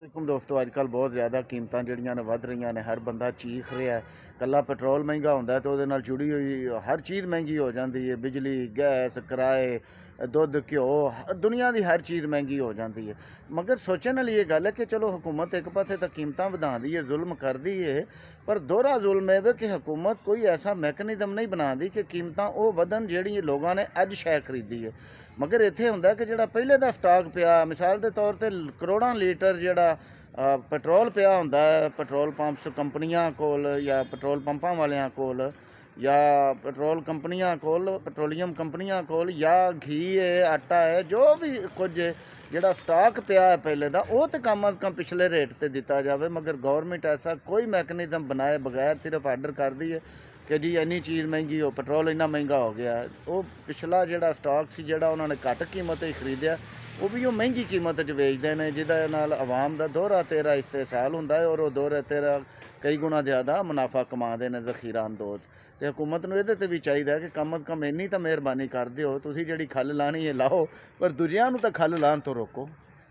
ਵਾਲੇਕੁਮ ਦੋਸਤੋ, ਅੱਜ ਕੱਲ੍ਹ ਬਹੁਤ ਜ਼ਿਆਦਾ ਕੀਮਤਾਂ ਜਿਹੜੀਆਂ ਨੇ ਵੱਧ ਰਹੀਆਂ ਨੇ। ਹਰ ਬੰਦਾ ਚੀਖ ਰਿਹਾ। ਇਕੱਲਾ ਪੈਟਰੋਲ ਮਹਿੰਗਾ ਹੁੰਦਾ ਤਾਂ ਉਹਦੇ ਨਾਲ ਜੁੜੀ ਹੋਈ ਹਰ ਚੀਜ਼ ਮਹਿੰਗੀ ਹੋ ਜਾਂਦੀ ਹੈ। ਬਿਜਲੀ, ਗੈਸ, ਕਿਰਾਏ, ਦੁੱਧ, ਘਿਓ, ਦੁਨੀਆ ਦੀ ਹਰ ਚੀਜ਼ ਮਹਿੰਗੀ ਹੋ ਜਾਂਦੀ ਹੈ। ਮਗਰ ਸੋਚਣ ਵਾਲੀ ਇਹ ਗੱਲ ਹੈ ਕਿ ਚਲੋ ਹਕੂਮਤ ਇੱਕ ਪਾਸੇ ਤਾਂ ਕੀਮਤਾਂ ਵਧਾਉਂਦੀ ਹੈ, ਜ਼ੁਲਮ ਕਰਦੀ ਹੈ, ਪਰ ਦੋਹਰਾ ਜ਼ੁਲਮ ਇਹ ਕਿ ਹਕੂਮਤ ਕੋਈ ਐਸਾ ਮੈਕੈਨਿਜ਼ਮ ਨਹੀਂ ਬਣਾਉਂਦੀ ਕਿ ਕੀਮਤਾਂ ਉਹ ਵਧਣ ਜਿਹੜੀ ਲੋਕਾਂ ਨੇ ਅੱਜ ਸ਼ੈ ਖਰੀਦੀ ਹੈ। ਮਗਰ ਇੱਥੇ ਹੁੰਦਾ ਕਿ ਜਿਹੜਾ ਪਹਿਲੇ ਦਾ ਸਟਾਕ ਪਿਆ, ਮਿਸਾਲ ਦੇ ਤੌਰ 'ਤੇ ਕਰੋੜਾਂ ਲੀਟਰ ਜਿਹੜਾ ਪੈਟਰੋਲ ਪਿਆ ਹੁੰਦਾ ਹੈ ਪੈਟਰੋਲ ਪੰਪਸ ਕੰਪਨੀਆਂ ਕੋਲ, ਜਾਂ ਪੈਟਰੋਲ ਪੰਪਾਂ ਵਾਲਿਆਂ ਕੋਲ, ਜਾਂ ਪੈਟਰੋਲ ਕੰਪਨੀਆਂ ਕੋਲ, ਪੈਟਰੋਲੀਅਮ ਕੰਪਨੀਆਂ ਕੋਲ, ਜਾਂ ਘੀ ਹੈ, ਆਟਾ ਹੈ, ਜੋ ਵੀ ਕੁਝ ਜਿਹੜਾ ਸਟਾਕ ਪਿਆ ਹੈ ਪਹਿਲੇ ਦਾ, ਉਹ ਤਾਂ ਕਮ ਅਜ਼ ਕਮ ਪਿਛਲੇ ਰੇਟ 'ਤੇ ਦਿੱਤਾ ਜਾਵੇ। ਮਗਰ ਗੌਰਮੈਂਟ ਐਸਾ ਕੋਈ ਮੈਕੈਨਿਜ਼ਮ ਬਣਾਏ ਬਗੈਰ ਸਿਰਫ ਆਰਡਰ ਕਰਦੀ ਹੈ ਕਿ ਜੀ ਇੰਨੀ ਚੀਜ਼ ਮਹਿੰਗੀ ਹੋ, ਪੈਟਰੋਲ ਇੰਨਾ ਮਹਿੰਗਾ ਹੋ ਗਿਆ। ਉਹ ਪਿਛਲਾ ਜਿਹੜਾ ਸਟਾਕ ਸੀ, ਜਿਹੜਾ ਉਹਨਾਂ ਨੇ ਘੱਟ ਕੀਮਤ 'ਤੇ ਖਰੀਦਿਆ, ਉਹ ਵੀ ਉਹ ਮਹਿੰਗੀ ਕੀਮਤ 'ਚ ਵੇਚਦੇ ਨੇ, ਜਿਹਦੇ ਨਾਲ ਆਵਾਮ ਦਾ ਦੋਹਰਾ ਤੇਰਾ ਇਸਤੇਸਾਲ ਹੁੰਦਾ ਹੈ, ਔਰ ਉਹ ਦੋਹਰਾ ਤੇਰਾ ਕਈ ਗੁਣਾ ਜ਼ਿਆਦਾ ਮੁਨਾਫਾ ਕਮਾਉਂਦੇ ਨੇ ਜ਼ਖੀਰਾ ਅੰਦੋਜ਼। ਅਤੇ ਹਕੂਮਤ ਨੂੰ ਇਹਦੇ 'ਤੇ ਵੀ ਚਾਹੀਦਾ ਕਿ ਕਮ ਅਜ਼ ਕਮ ਇੰਨੀ ਤਾਂ ਮਿਹਰਬਾਨੀ ਕਰ ਦਿਓ, ਤੁਸੀਂ ਜਿਹੜੀ ਖੱਲ ਲਾਣੀ ਹੈ ਲਾਓ, ਪਰ ਦੂਜਿਆਂ ਨੂੰ ਤਾਂ ਖੱਲ ਲਾਉਣ ਤੋਂ ਰੋਕੋ।